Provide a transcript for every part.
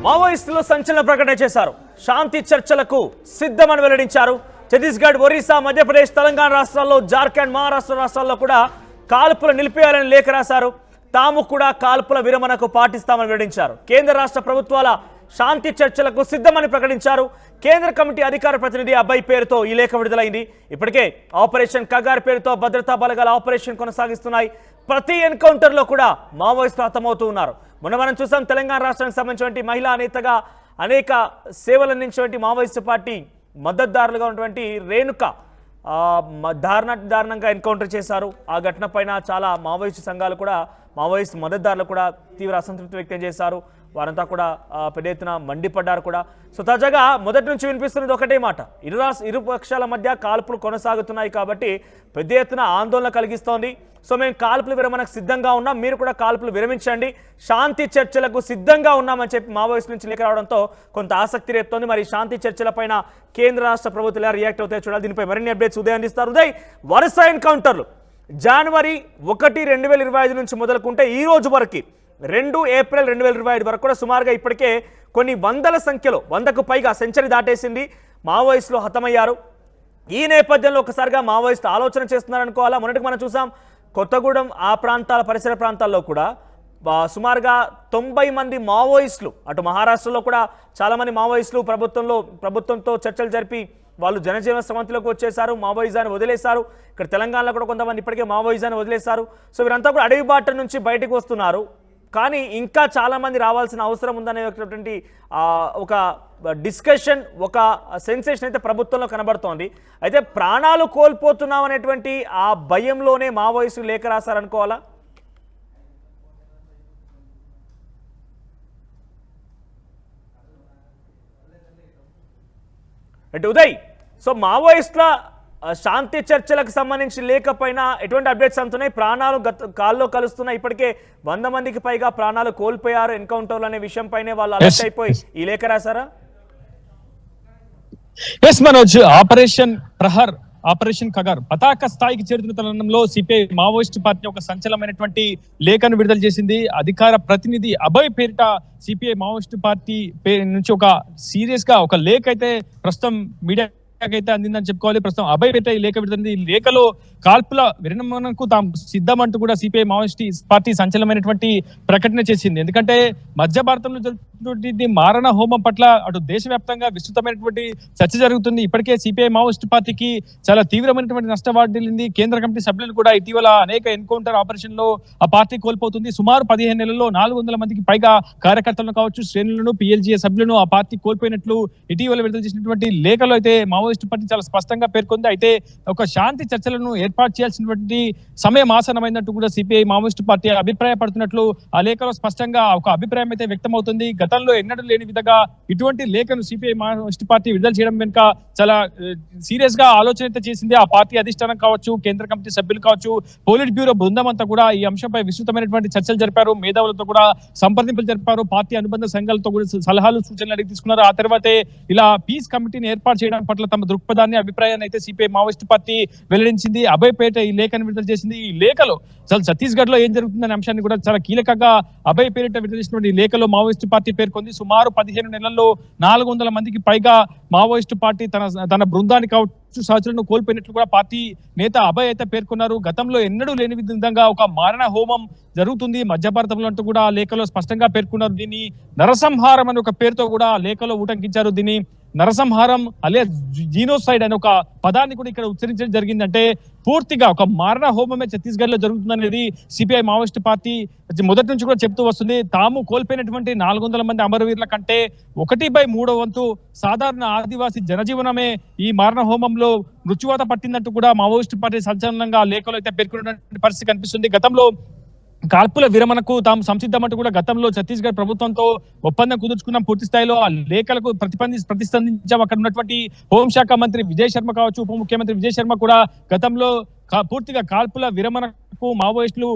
మావోయిస్టులు సంచలన ప్రకటన చేశారు. శాంతి చర్చలకు సిద్ధమని వెల్లడించారు. ఛత్తీస్గఢ్, ఒరిస్సా, మధ్యప్రదేశ్, తెలంగాణ రాష్ట్రాల్లో, జార్ఖండ్, మహారాష్ట్ర రాష్ట్రాల్లో కూడా కాల్పులు నిలిపేయాలని లేఖ రాశారు. తాము కూడా కాల్పుల విరమణకు పాటిస్తామని వెల్లడించారు. కేంద్ర రాష్ట్ర ప్రభుత్వాల శాంతి చర్చలకు సిద్ధమని ప్రకటించారు. కేంద్ర కమిటీ అధికార ప్రతినిధి అభయ్ పేరుతో ఈ లేఖ విడుదలైంది. ఇప్పటికే ఆపరేషన్ కగార్ పేరుతో భద్రతా బలగాల ఆపరేషన్ కొనసాగిస్తున్నాయి. ప్రతి ఎన్కౌంటర్లో కూడా మావోయిస్టులు హతమవుతూ ఉన్నారు. మొన్న మనం చూసాం, తెలంగాణ రాష్ట్రానికి సంబంధించినటువంటి మహిళా నేతగా అనేక సేవలు అందించినటువంటి మావోయిస్టు పార్టీ మద్దతుదారులుగా ఉన్నటువంటి రేణుక దారుణంగా ఎన్కౌంటర్ చేశారు. ఆ ఘటన పైన చాలా మావోయిస్టు సంఘాలు కూడా, మావోయిస్టు మద్దతుదారులు కూడా తీవ్ర అసంతృప్తి వ్యక్తం చేశారు. వారంతా కూడా పెద్ద ఎత్తున మండిపడ్డారు కూడా. సో తాజాగా మొదటి నుంచి వినిపిస్తున్నది ఒకటే మాట, ఇరు పక్షాల మధ్య కాల్పులు కొనసాగుతున్నాయి కాబట్టి పెద్ద ఎత్తున ఆందోళన కలిగిస్తోంది. సో మేము కాల్పుల విరమణకు సిద్ధంగా ఉన్నాం, మీరు కూడా కాల్పులు విరమించండి, శాంతి చర్చలకు సిద్ధంగా ఉన్నామని చెప్పి మావోయిస్టు నుంచి లేఖ రావడంతో కొంత ఆసక్తి రేపుతోంది. మరి శాంతి చర్చలపైన కేంద్ర రాష్ట్ర ప్రభుత్వాలు ఎలా రియాక్ట్ అవుతాయో చూడాలి. దీనిపై మరిన్ని అప్డేట్స్ ఉదయం అందిస్తారు. ఉదయ్, వరుస ఎన్కౌంటర్లు జనవరి 1, 2025 నుంచి మొదలుకుంటే ఈ రోజు వరకు 2 ఏప్రిల్ 2025 వరకు కూడా సుమారుగా ఇప్పటికే కొన్ని వందల సంఖ్యలో, 100కు పైగా సెంచరీ దాటేసింది, మావోయిస్టులు హతమయ్యారు. ఈ నేపథ్యంలో ఒకసారిగా మావోయిస్టు ఆలోచన చేస్తున్నారనుకోవాలా. మొన్నటికి మనం చూసాం, కొత్తగూడెం ఆ ప్రాంతాల పరిసర ప్రాంతాల్లో కూడా సుమారుగా 90 మంది మావోయిస్టులు, అటు మహారాష్ట్రలో కూడా చాలామంది మావోయిస్టులు ప్రభుత్వంతో చర్చలు జరిపి వాళ్ళు జనజీవన స్రవంతిలోకి వచ్చేసారు, మావోయిజాన్ని వదిలేశారు. ఇక్కడ తెలంగాణలో కూడా కొంతమంది ఇప్పటికే మావోయిజాన్ని వదిలేశారు. సో వీరంతా కూడా అడవి బాట నుంచి బయటకు వస్తున్నారు. కానీ ఇంకా చాలామంది రావాల్సిన అవసరం ఉందనేటువంటి ఒక డిస్కషన్, ఒక సెన్సేషన్ అయితే ప్రభుత్వంలో కనబడుతోంది. అయితే ప్రాణాలు కోల్పోతున్నాం అనేటువంటి ఆ భయంలోనే మావోయిస్టులు లేఖ రాశారనుకోవాలా? అంటే ఉదయ్, సో మావోయిస్టుల శాంతి చర్చలకు సంబంధించి లేఖపైన ఎటువంటి అప్డేట్స్ అందుతున్నాయి? ప్రాణాలు కాల్లో కలుస్తున్నాయి. ఇప్పటికే 100 మందికి పైగా ప్రాణాలు కోల్పోయారు ఎన్కౌంటర్లు అనే విషయం పైనే వాళ్ళు అలర్ట్ అయిపోయి ఈ లేఖ రాశారా? S Manoj, operation Prahar, operation Kagar పతాక స్థాయికి చేరుతున్న తరుణంలో సిపిఐ మావోయిస్ట్ పార్టీ ఒక సంచలనమైనటువంటి లేఖను విడుదల చేసింది. అధికార ప్రతినిధి అభయ్ పేరిట సిపిఐ మావోయిస్ట్ పార్టీ నుంచి ఒక సీరియస్ గా ఒక లేఖ అయితే ప్రస్తుతం మీడియా అయితే అందిందని చెప్పుకోవాలి. ప్రస్తుతం అభయ్ పేట ఈ లేఖ విడుదలైంది. ఈ లేఖలో కాల్పుల విరమణకు తాము సిద్ధమంటూ కూడా సిపిఐ మావోయిస్ట్ పార్టీ సంచలనమైనటువంటి ప్రకటన చేసింది. ఎందుకంటే మధ్య భారతంలో జరుగుతున్నటువంటి మారణ హోమం పట్ల అటు దేశవ్యాప్తంగా విస్తృతమైనటువంటి చర్చ జరుగుతుంది. ఇప్పటికే సిపిఐ మావోయిస్ట్ పార్టీకి చాలా తీవ్రమైనటువంటి నష్టం వాటిల్లింది. కేంద్ర కమిటీ సభ్యులు కూడా ఇటీవల అనేక ఎన్కౌంటర్ ఆపరేషన్ లో ఆ పార్టీ కోల్పోతుంది. సుమారు 15 నెలల్లో 400 మందికి పైగా కార్యకర్తలను కావచ్చు, శ్రేణులను, పిఎల్జీఏ సభ్యులను ఆ పార్టీ కోల్పోయినట్లు ఇటీవల విడుదల చేసినటువంటి లేఖలో అయితే మావోయిస్ట్ పార్టీ చాలా స్పష్టంగా పేర్కొంది. అయితే ఒక శాంతి చర్చలను ఏర్పాటు చేయాల్సినటువంటి సమయం ఆసనమైనట్టు కూడా సిపిఐ మావోయిస్ట్ పార్టీ అభిప్రాయపడుతున్నట్లు ఆ లేఖలో స్పష్టంగా ఒక అభిప్రాయం అయితే వ్యక్తమవుతుంది. గతంలో ఎన్నడూ లేని విధంగా ఇటువంటి లేఖను సిపిఐ మావోయిస్ట్ పార్టీ విడుదల చేయడం వెనుక చాలా సీరియస్ గా ఆలోచన అయితే చేసింది. ఆ పార్టీ అధిష్టానం కావచ్చు, కేంద్ర కమిటీ సభ్యులు కావచ్చు, పోలిట్ బ్యూరో బృందం అంతా కూడా ఈ అంశంపై విస్తృతమైనటువంటి చర్చలు జరిపారు. మేధావులతో కూడా సంప్రదింపులు జరిపారు. పార్టీ అనుబంధ సంఘాలతో కూడా సలహాలు, సూచనలు అడిగి తీసుకున్నారు. ఆ తర్వాతే ఇలా పీస్ కమిటీని ఏర్పాటు చేయడం పట్ల తమ దృక్పథాన్ని, అభిప్రాయాన్ని అయితే సిపిఐ మావోయిస్ట్ పార్టీ వెల్లడించింది. అభయ్ పేట ఈ లేఖను విడుదల చేసింది. ఈ లేఖలో ఛత్తీస్గఢ్ లో ఏం జరుగుతుందనే అంశాన్ని కూడా చాలా కీలకంగా అభయ్ పేరిట విడుదల చేసినటువంటి ఈ లేఖలో మావోయిస్ట్ పార్టీ పేర్కొంది. సుమారు 15 నెలల్లో 400 మందికి పైగా మావోయిస్ట్ పార్టీ తన బృందాన్ని కావచ్చు, సహచరులను కోల్పోయినట్లు కూడా పార్టీ నేత అభయ్ అయితే పేర్కొన్నారు. గతంలో ఎన్నడూ లేని విధంగా ఒక మారణ హోమం జరుగుతుంది మధ్య భారతంలో అంటూ కూడా లేఖలో స్పష్టంగా పేర్కొన్నారు. దీన్ని నరసంహారం అనే ఒక పేరుతో కూడా లేఖలో ఉటంకించారు. దీన్ని నరసంహారం అలే జీనోసైడ్ అనే ఒక పదాన్ని కూడా ఇక్కడ ఉచ్చరించడం జరిగింది. అంటే పూర్తిగా ఒక మారణ హోమమే ఛత్తీస్గఢ్ లో జరుగుతుందనేది సిపిఐ మావోయిస్ట్ పార్టీ మొదటి నుంచి కూడా చెప్తూ వస్తుంది. తాము కోల్పోయినటువంటి 400 మంది అమరవీరుల కంటే 1/3 వంతు సాధారణ ఆదివాసీ జనజీవనమే ఈ మారణ హోమంలో మృత్యువాత పట్టిందంటూ కూడా మావోయిస్ట్ పార్టీ సంచలనంగా లేఖలో అయితే పేర్కొన్నటువంటి పరిస్థితి కనిపిస్తుంది. గతంలో కాల్పుల విరమణకు తాము సంసిద్ధమంటూ కూడా గతంలో ఛత్తీస్గఢ్ ప్రభుత్వంతో ఒప్పందం కుదుర్చుకున్నాం. పూర్తి స్థాయిలో ఆ లేఖలకు ప్రతిస్పందించాం. అక్కడ ఉన్నటువంటి హోంశాఖ మంత్రి విజయ్ శర్మ కావచ్చు, ఉప ముఖ్యమంత్రి విజయ్ శర్మ కూడా గతంలో పూర్తిగా కాల్పుల విరమణ మావోయిస్టులు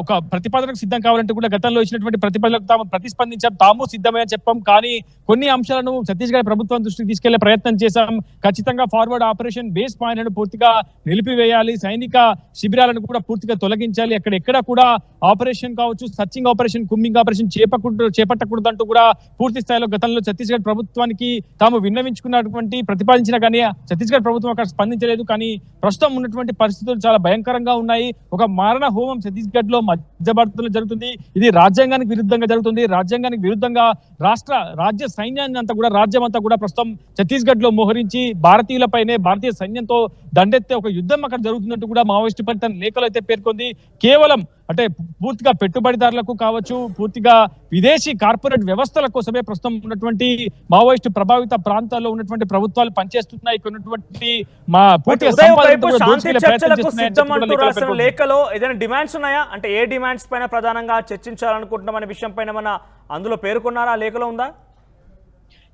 ఒక ప్రతిపాదనకు సిద్ధం కావాలంటే కూడా గతంలో ఇచ్చినటువంటి ప్రతిపాదనకు తాము ప్రతిస్పందించాం, తాము సిద్ధమే అని చెప్పాం. కానీ కొన్ని అంశాలను ఛత్తీస్గఢ్ ప్రభుత్వం దృష్టికి తీసుకెళ్లే ప్రయత్నం చేశాం. ఖచ్చితంగా ఫార్వర్డ్ ఆపరేషన్ బేస్ పాయింట్లను పూర్తిగా నిలిపివేయాలి, సైనిక శిబిరాలను కూడా పూర్తిగా తొలగించాలి, ఎక్కడ కూడా ఆపరేషన్ కావచ్చు, సర్చింగ్ ఆపరేషన్, కుమ్మింగ్ ఆపరేషన్ చేపట్టకూడదు అంటూ కూడా పూర్తి స్థాయిలో గతంలో ఛత్తీస్గఢ్ ప్రభుత్వానికి తాము విన్నవించుకున్నటువంటి ప్రతిపాదించినా కానీ ఛత్తీస్గఢ్ ప్రభుత్వం అక్కడ స్పందించలేదు. కానీ ప్రస్తుతం ఉన్నటువంటి పరిస్థితులు చాలా భయంకరంగా ఉన్నాయి. ఒక మారణ హోమం ఛత్తీస్గఢ్ లో మధ్య భారతంలో జరుగుతుంది. ఇది రాజ్యాంగానికి విరుద్ధంగా జరుగుతుంది. రాజ్యాంగానికి విరుద్ధంగా రాజ్య సైన్యాన్ని అంతా కూడా, రాజ్యం అంతా కూడా ప్రస్తుతం ఛత్తీస్గఢ్ లో మోహరించి భారతీయులపైనే, భారతీయ సైన్యంతో దండెత్తే ఒక యుద్ధం అక్కడ జరుగుతున్నట్టు కూడా మావోయిస్టు పార్టీ తన లేఖలో అయితే పేర్కొంది. కేవలం అంటే పూర్తిగా పెట్టుబడిదారులకు కావచ్చు, పూర్తిగా విదేశీ కార్పొరేట్ వ్యవస్థల కోసమే ప్రస్తుతం ఉన్నటువంటి మావోయిస్టు ప్రభావిత ప్రాంతాల్లో ఉన్నటువంటి ప్రభుత్వాలు పనిచేస్తున్నాయి. ఉన్నటువంటి మా పూర్తిగా లేఖలో ఏదైనా డిమాండ్స్ ఉన్నాయా? అంటే ఏ డిమాండ్స్ పైన ప్రధానంగా చర్చించాలనుకుంటున్నాం అనే విషయం పైన మన అందులో పేర్కొన్నారా? లేఖలో ఉందా?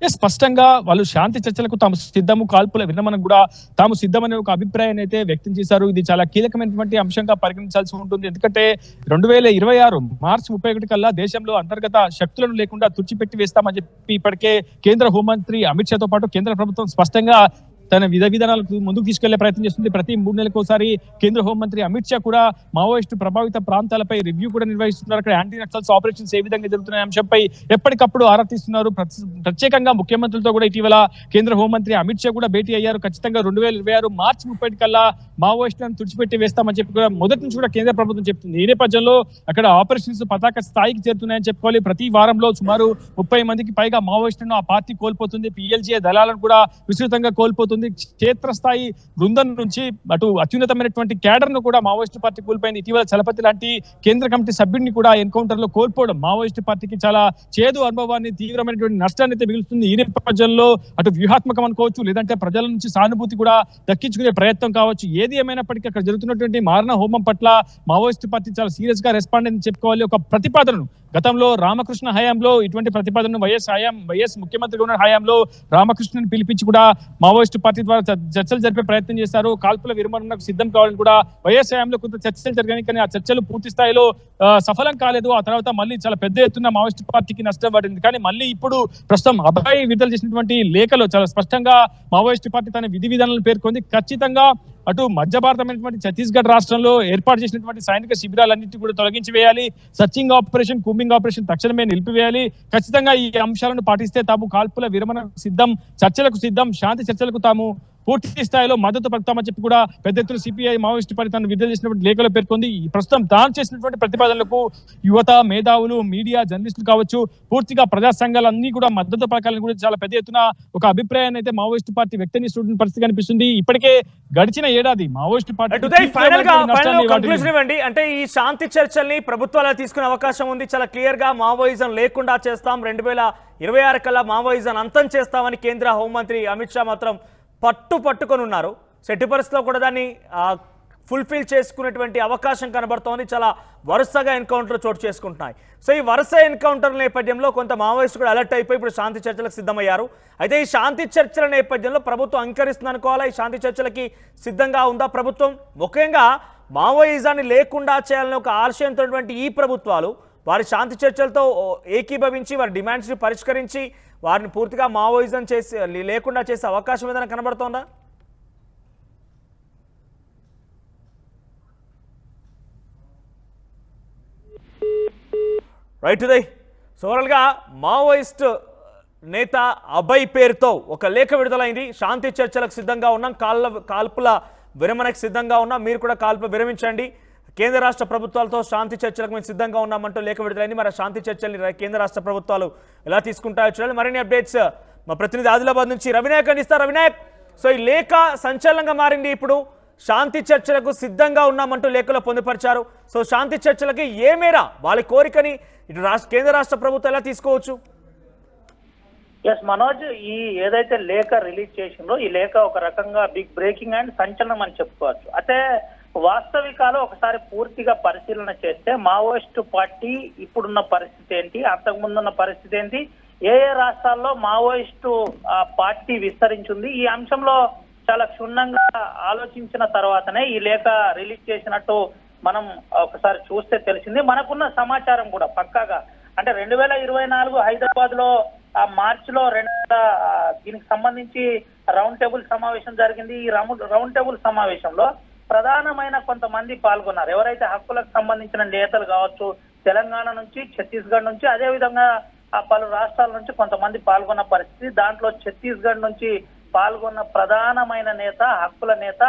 స్పష్టంగా వాళ్ళు శాంతి చర్చలకు తాము సిద్ధము, కాల్పుల విరమణకు కూడా తాము సిద్ధమనే ఒక అభిప్రాయాన్ని అయితే వ్యక్తం చేశారు. ఇది చాలా కీలకమైనటువంటి అంశంగా పరిగణించాల్సి ఉంటుంది. ఎందుకంటే 2026 మార్చి 31 కల్లా దేశంలో అంతర్గత శక్తులను లేకుండా తుడిచిపెట్టి వేస్తామని చెప్పి ఇప్పటికే కేంద్ర హోంమంత్రి అమిత్ షాతో పాటు కేంద్ర ప్రభుత్వం స్పష్టంగా తన విధానాలకు ముందుకు తీసుకెళ్లే ప్రయత్నం చేస్తుంది. ప్రతి 3 నెలలకు ఒకసారి కేంద్ర హోంమంత్రి అమిత్ షా కూడా మావోయిస్టు ప్రభావిత ప్రాంతాలపై రివ్యూ కూడా నిర్వహిస్తున్నారు. అక్కడ యాంటీ నక్సల్స్ ఆపరేషన్స్ ఏ విధంగా జరుగుతున్న అంశంపై ఎప్పటికప్పుడు ఆరా తీస్తున్నారు. ప్రత్యేకంగా ముఖ్యమంత్రులతో కూడా ఇటీవల కేంద్ర హోంమంత్రి అమిత్ షా కూడా భేటీ అయ్యారు. ఖచ్చితంగా 2026 మార్చి 30 కల్లా మావోయిస్టులను తుడిచిపెట్టి వేస్తామని చెప్పి కూడా మొదటి నుంచి కూడా కేంద్ర ప్రభుత్వం చెప్తుంది. ఈ నేపథ్యంలో అక్కడ ఆపరేషన్స్ పతాక స్థాయికి చేరుతున్నాయని చెప్పుకోవాలి. ప్రతి వారంలో సుమారు 30 మందికి పైగా మావోయిస్టులను ఆ పార్టీ కోల్పోతుంది. పిఎల్జీఏ దళాలను కూడా విస్తృతంగా కోల్పోతుంది. క్షేత్రస్థాయి బృందం నుంచి అటు అత్యున్నతమైనటువంటి క్యాడర్ ను కూడా మావోయిస్టు పార్టీ కోల్పోయింది. ఇటీవల చలపతి లాంటి కేంద్ర కమిటీ సభ్యుడిని కూడా ఎన్కౌంటర్ లో కోల్పోవడం మావోయిస్టు పార్టీకి చాలా చేదు అనుభవాన్ని, తీవ్రమైనటువంటి నష్టాన్ని అయితే మిగులుతుంది. ఈ నేపథ్యంలో అటు వ్యూహాత్మకం అనుకోవచ్చు, లేదంటే ప్రజల నుంచి సానుభూతి కూడా దక్కించుకునే ప్రయత్నం కావచ్చు. ఏది ఏమైనప్పటికీ అక్కడ జరుగుతున్నటువంటి మారణ హోమం పట్ల మావోయిస్టు పార్టీ చాలా సీరియస్ గా రెస్పాండ్ అని చెప్పుకోవాలి. ఒక ప్రతిపాదనను గతంలో రామకృష్ణ హయాంలో ఇటువంటి ప్రతిపాదనను వైఎస్ ముఖ్యమంత్రిగా ఉన్న హయాంలో రామకృష్ణని పిలిపించి కూడా మావోయిస్టు పార్టీ ద్వారా చర్చలు జరిపే ప్రయత్నం చేశారు. కాల్పుల విరమణకు సిద్ధం కావాలని కూడా వైఎస్ హయాంలో కొంత చర్చలు జరిగాయి. కానీ ఆ చర్చలు పూర్తి స్థాయిలో సఫలం కాలేదు. ఆ తర్వాత మళ్ళీ చాలా పెద్ద ఎత్తున మావోయిస్టు పార్టీకి నష్టం పడింది. కానీ మళ్ళీ ఇప్పుడు ప్రస్తుతం అబ్బాయి విడుదల చేసినటువంటి లేఖలో చాలా స్పష్టంగా మావోయిస్టు పార్టీ తన విధి విధానాలను పేర్కొంది. ఖచ్చితంగా అటు మధ్య భారతమైనటువంటి ఛత్తీస్గఢ్ రాష్ట్రంలో ఏర్పాటు చేసినటువంటి సైనిక శిబిరాలన్నింటినీ కూడా తొలగించి వేయాలి. సర్చింగ్ ఆపరేషన్, కూంబింగ్ ఆపరేషన్ తక్షణమే నిలిపివేయాలి. ఖచ్చితంగా ఈ అంశాలను పాటిస్తే తాము కాల్పుల విరమణ సిద్ధం, చర్చలకు సిద్ధం, శాంతి చర్చలకు తాము పూర్తి స్థాయిలో మద్దతు పలుకుతామని చెప్పి కూడా పెద్ద ఎత్తున సిపిఐ మావోయిస్టు పార్టీ తను విడుదల చేసినటువంటి లేఖలో పేర్కొంది. ప్రస్తుతం తాను చేసినటువంటి ప్రతిపాదనలకు యువత, మేధావులు, మీడియా, జర్నలిస్టులు కావచ్చు, పూర్తిగా ప్రజా సంఘాలన్నీ కూడా మద్దతు పలకాలని కూడా చాలా పెద్ద ఎత్తున ఒక అభిప్రాయాన్ని అయితే మావోయిస్టు పార్టీ వ్యక్తం చేస్తున్న పరిస్థితి కనిపిస్తుంది. ఇప్పటికే గడిచిన ఏడాది మావోయిస్టు పార్టీ అంటే ఈ శాంతి చర్చల్ని ప్రభుత్వాలు తీసుకునే అవకాశం ఉంది. చాలా క్లియర్ గా మావోయిజం లేకుండా చేస్తాం, 2026 కల్లా మావోయిజం అంతం చేస్తామని కేంద్ర హోంమంత్రి అమిత్ షా మాత్రం పట్టుకొని ఉన్నారు. ఎట్టి పరిస్థితిలో కూడా దాన్ని ఫుల్ఫిల్ చేసుకునేటువంటి అవకాశం కనబడుతోంది. చాలా వరుసగా ఎన్కౌంటర్లు చోటు చేసుకుంటున్నాయి. సో ఈ వరుస ఎన్కౌంటర్ నేపథ్యంలో కొంత మావోయిస్టు కూడా అలర్ట్ అయిపోయి ఇప్పుడు శాంతి చర్చలకు సిద్ధమయ్యారు. అయితే ఈ శాంతి చర్చల నేపథ్యంలో ప్రభుత్వం అంగీకరిస్తుంది అనుకోవాలా? ఈ శాంతి చర్చలకి సిద్ధంగా ఉందా ప్రభుత్వం? ముఖ్యంగా మావోయిజాన్ని లేకుండా చేయాలని ఒక ఆశయంతో ఈ ప్రభుత్వాలు వారి శాంతి చర్చలతో ఏకీభవించి వారి డిమాండ్స్ని పరిష్కరించి వారిని పూర్తిగా మావోయిజం చేసి లేకుండా చేసే అవకాశం ఏదైనా కనబడుతోందా? రైట్ ఉదయ్, ఓవరాల్గా మావోయిస్ట్ నేత అభయ్ పేరుతో ఒక లేఖ విడుదలైంది. శాంతి చర్చలకు సిద్ధంగా ఉన్నాం, కాల్పుల విరమణకు సిద్ధంగా ఉన్నాం, మీరు కూడా కాల్పు విరమించండి, కేంద్ర రాష్ట్ర ప్రభుత్వాలతో శాంతి చర్చలకు మేము సిద్ధంగా ఉన్నామంటూ లేఖ విడుదలైంది. మరి శాంతి చర్చల్ని కేంద్ర రాష్ట్ర ప్రభుత్వాలు ఎలా తీసుకుంటాయో చూడాలి. మరిన్ని అప్డేట్స్ మా ప్రతినిధి ఆదిలాబాద్ నుంచి రవినాయక్ అందిస్తారు. రవినాయక్, సో ఈ లేఖ సంచలనంగా మారింది. ఇప్పుడు శాంతి చర్చలకు సిద్ధంగా ఉన్నామంటూ లేఖలో పొందుపరిచారు. సో శాంతి చర్చలకి ఏ మేర వాళ్ళ కోరికని ఇటు కేంద్ర రాష్ట్ర ప్రభుత్వం ఎలా తీసుకోవచ్చు? మనోజ్, ఈ ఏదైతే లేఖ రిలీజ్ చేసిందో ఈ లేఖ ఒక రకంగా బిగ్ బ్రేకింగ్ అండ్ సంచలనం అని చెప్పుకోవచ్చు. అయితే వాస్తవికాలు ఒకసారి పూర్తిగా పరిశీలన చేస్తే మావోయిస్టు పార్టీ ఇప్పుడున్న పరిస్థితి ఏంటి, అంతకుముందున్న పరిస్థితి ఏంటి, ఏ రాష్ట్రాల్లో మావోయిస్టు పార్టీ విస్తరించింది, ఈ అంశంలో చాలా క్షుణ్ణంగా ఆలోచించిన తర్వాతనే ఈ లేఖ రిలీజ్ చేసినట్టు మనం ఒకసారి చూస్తే తెలిసింది. మనకున్న సమాచారం కూడా పక్కాగా అంటే 2024 హైదరాబాద్ లో మార్చిలో దీనికి సంబంధించి రౌండ్ టేబుల్ సమావేశం జరిగింది. ఈ రౌండ్ టేబుల్ సమావేశంలో ప్రధానమైన కొంతమంది పాల్గొన్నారు. ఎవరైతే హక్కులకు సంబంధించిన నేతలు కావచ్చు, తెలంగాణ నుంచి, ఛత్తీస్గఢ్ నుంచి, అదే విధంగా పలు రాష్ట్రాల నుంచి కొంతమంది పాల్గొన్న పరిస్థితి. దాంట్లో ఛత్తీస్గఢ్ నుంచి పాల్గొన్న ప్రధానమైన నేత, హక్కుల నేత,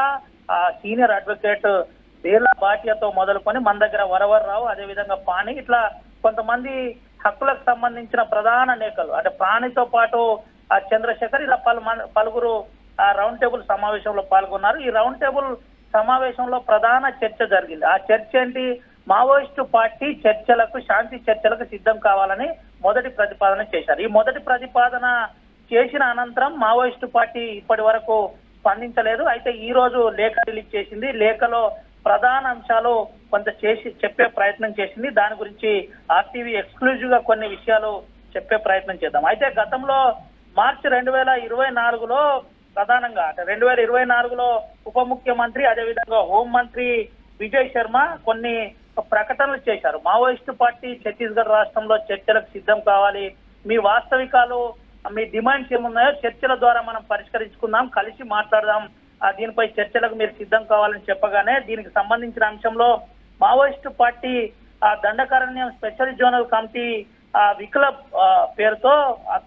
సీనియర్ అడ్వకేట్ బేర్లా భాటియాతో మొదలుకొని మన దగ్గర వరవర్రావు, అదేవిధంగా పాణి, ఇట్లా కొంతమంది హక్కులకు సంబంధించిన ప్రధాన నేతలు అంటే ప్రాణితో పాటు చంద్రశేఖర్, ఇలా పలువురు రౌండ్ టేబుల్ సమావేశంలో పాల్గొన్నారు. ఈ రౌండ్ టేబుల్ సమావేశంలో ప్రధాన చర్చ జరిగింది. ఆ చర్చ ఏంటి? మావోయిస్టు పార్టీ చర్చలకు, శాంతి చర్చలకు సిద్ధం కావాలని మొదటి ప్రతిపాదన చేశారు. ఈ మొదటి ప్రతిపాదన చేసిన అనంతరం మావోయిస్టు పార్టీ ఇప్పటి వరకు స్పందించలేదు. అయితే ఈ రోజు లేఖ రిలీజ్ చేసింది. లేఖలో ప్రధాన అంశాలు కొంత చెప్పే ప్రయత్నం చేసింది. దాని గురించి ఆర్టీవీ ఎక్స్క్లూజివ్ గా కొన్ని విషయాలు చెప్పే ప్రయత్నం చేద్దాం. అయితే గతంలో మార్చి 2024లో ప్రధానంగా అంటే 2024లో ఉప ముఖ్యమంత్రి, అదేవిధంగా హోంమంత్రి విజయ్ శర్మ కొన్ని ప్రకటనలు చేశారు. మావోయిస్టు పార్టీ ఛత్తీస్గఢ్ రాష్ట్రంలో చర్చలకు సిద్ధం కావాలి, మీ వాస్తవికాలు, మీ డిమాండ్స్ ఏమున్నాయో చర్చల ద్వారా మనం పరిష్కరించుకుందాం, కలిసి మాట్లాడదాం, దీనిపై చర్చలకు మీరు సిద్ధం కావాలని చెప్పగానే దీనికి సంబంధించిన అంశంలో Maoist party Dandakaranya special zonal committee విక్లబ్ పేరుతో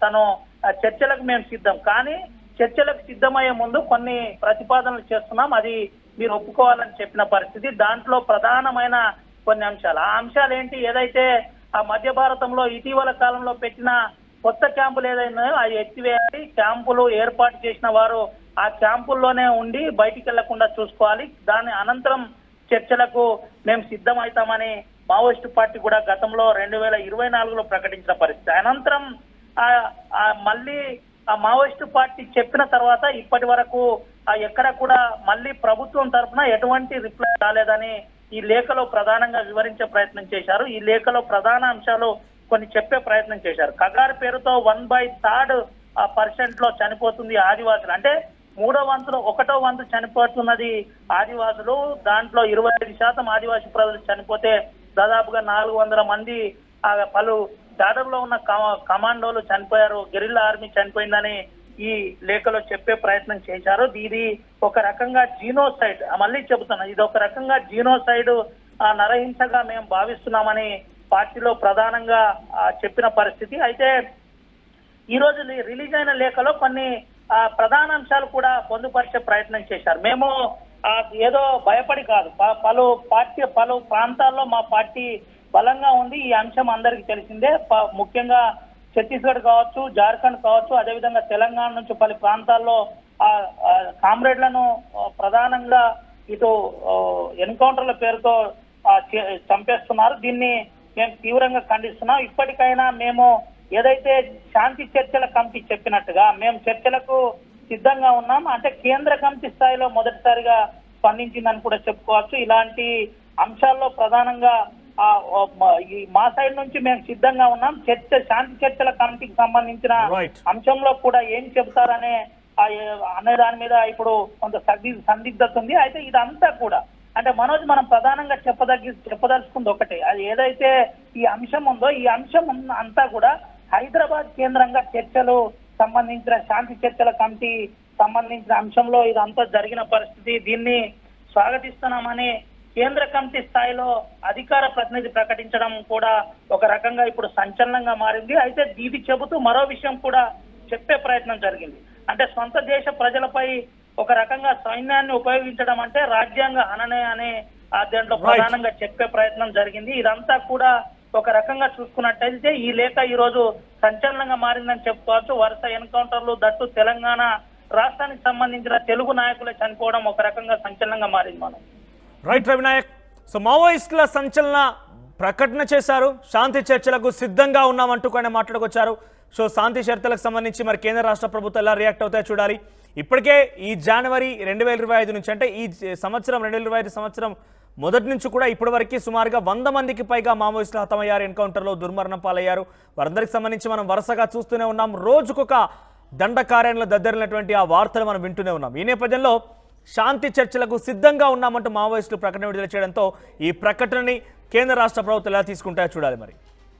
తను చర్చలకు మేము సిద్ధం, కానీ చర్చలకు సిద్ధమయ్యే ముందు కొన్ని ప్రతిపాదనలు చేస్తున్నాం, అది మీరు ఒప్పుకోవాలని చెప్పిన పరిస్థితి. దాంట్లో ప్రధానమైన కొన్ని అంశాలు, ఆ అంశాలు ఏంటి? ఏదైతే ఆ మధ్య భారతంలో ఇటీవల కాలంలో పెట్టిన కొత్త క్యాంపులు ఏదైనా అది ఎత్తివేయాలి, క్యాంపులు ఏర్పాటు చేసిన వారు ఆ క్యాంపుల్లోనే ఉండి బయటికి వెళ్లకుండా చూసుకోవాలి, దాని అనంతరం చర్చలకు మేము సిద్ధమవుతామని మావోయిస్టు పార్టీ కూడా గతంలో 2024లో ప్రకటించిన పరిస్థితి. అనంతరం మళ్ళీ ఆ మావోయిస్టు పార్టీ చెప్పిన తర్వాత ఇప్పటి వరకు ఎక్కడ కూడా మళ్ళీ ప్రభుత్వం తరఫున ఎటువంటి రిప్లై రాలేదని ఈ లేఖలో ప్రధానంగా వివరించే ప్రయత్నం చేశారు. ఈ లేఖలో ప్రధాన అంశాలు కొన్ని చెప్పే ప్రయత్నం చేశారు. కగార్ పేరుతో 1/3% లో చనిపోతుంది ఆదివాసులు, అంటే 1/3 వంతు చనిపోతున్నది ఆదివాసులు. దాంట్లో 25% ఆదివాసీ ప్రజలు చనిపోతే దాదాపుగా 400 మంది పలు దాడుల్లో ఉన్న కమాండోలు చనిపోయారు, గెరిల్లా ఆర్మీ చనిపోయిందని ఈ లేఖలో చెప్పే ప్రయత్నం చేశారు. ఇది ఒక రకంగా జీనోసైడ్, మళ్ళీ చెబుతున్నా, ఇది ఒక రకంగా జీనోసైడ్, నరహింసగా మేము భావిస్తున్నామని పార్టీలో ప్రధానంగా చెప్పిన పరిస్థితి. అయితే ఈ రోజు రిలీజ్ అయిన లేఖలో కొన్ని ప్రధాన అంశాలు కూడా పొందుపరిచే ప్రయత్నం చేశారు. మేము ఏదో భయపడి కాదు, పలు ప్రాంతాల్లో మా పార్టీ బలంగా ఉంది, ఈ అంశం అందరికీ తెలిసిందే. ముఖ్యంగా ఛత్తీస్గఢ్ కావచ్చు, జార్ఖండ్ కావచ్చు, అదేవిధంగా తెలంగాణ నుంచి పలు ప్రాంతాల్లో కామ్రేడ్లను ప్రధానంగా ఇటు ఎన్కౌంటర్ల పేరుతో చంపేస్తున్నారు. దీన్ని మేము తీవ్రంగా ఖండిస్తున్నాం. ఇప్పటికైనా మేము ఏదైతే శాంతి చర్చల కమిటీ చెప్పినట్టుగా మేము చర్చలకు సిద్ధంగా ఉన్నాం, అంటే కేంద్ర కమిటీ స్థాయిలో మొదటిసారిగా స్పందించిందని కూడా చెప్పుకోవచ్చు. ఇలాంటి అంశాల్లో ప్రధానంగా మా సైడ్ నుంచి మేము సిద్ధంగా ఉన్నాం. శాంతి చర్చల కమిటీకి సంబంధించిన అంశంలో కూడా ఏం చెబుతారనే దాని మీద ఇప్పుడు కొంత సందిగ్ధత ఉంది. అయితే ఇదంతా కూడా అంటే మనోజ్, మనం ప్రధానంగా చెప్పదలుచుకుంది ఒకటే, అది ఏదైతే ఈ అంశం ఉందో ఈ అంశం అంతా కూడా హైదరాబాద్ కేంద్రంగా చర్చలు సంబంధించిన శాంతి చర్చల కమిటీ సంబంధించిన అంశంలో ఇదంతా జరిగిన పరిస్థితి. దీన్ని స్వాగతిస్తున్నామని కేంద్ర కమిటీ స్థాయిలో అధికార ప్రతినిధి ప్రకటించడం కూడా ఒక రకంగా ఇప్పుడు సంచలనంగా మారింది. అయితే ఇది చెబుతూ మరో విషయం కూడా చెప్పే ప్రయత్నం జరిగింది. అంటే సొంత దేశ ప్రజలపై ఒక రకంగా సైన్యాన్ని ఉపయోగించడం అంటే రాజ్యాంగ హననే అనే దాంట్లో ప్రధానంగా చెప్పే ప్రయత్నం జరిగింది. ఇదంతా కూడా ఒక రకంగా చూసుకున్నట్టయితే ఈ లేఖ ఈ రోజు సంచలనంగా మారిందని చెప్పుకోవచ్చు. వరుస ఎన్కౌంటర్లు, దట్టు తెలంగాణ రాష్ట్రానికి సంబంధించిన తెలుగు నాయకులే చనిపోవడం ఒక రకంగా సంచలనంగా మారింది. మనం రైట్ రవినాయక్, సో మావోయిస్టుల సంచలన ప్రకటన చేశారు, శాంతి చర్చలకు సిద్ధంగా ఉన్నామంటూ కూడా మాట్లాడుకొచ్చారు. సో శాంతి చర్చలకు సంబంధించి మరి కేంద్ర రాష్ట్ర ప్రభుత్వం ఎలా రియాక్ట్ అవుతాయో చూడాలి. ఇప్పటికే ఈ జనవరి 2025 నుంచి అంటే ఈ సంవత్సరం 2025 సంవత్సరం మొదటి నుంచి కూడా ఇప్పటి వరకు సుమారుగా 100 మందికి పైగా మావోయిస్టులు హతమయ్యారు, ఎన్కౌంటర్లో దుర్మరణం పాలయ్యారు. వారందరికి సంబంధించి మనం వరుసగా చూస్తూనే ఉన్నాం. రోజుకొక దండకార్యంలో దద్దరినటువంటి ఆ వార్తలు మనం వింటూనే ఉన్నాం. ఈ నేపథ్యంలో శాంతి చర్చలకు సిద్ధంగా ఉన్నామంటూ మావోయిస్టులు ప్రకటన విడుదల చేయడంతో ఈ ప్రకటనని కేంద్ర రాష్ట్ర ప్రభుత్వం ఎలా తీసుకుంటాయో చూడాలి మరి.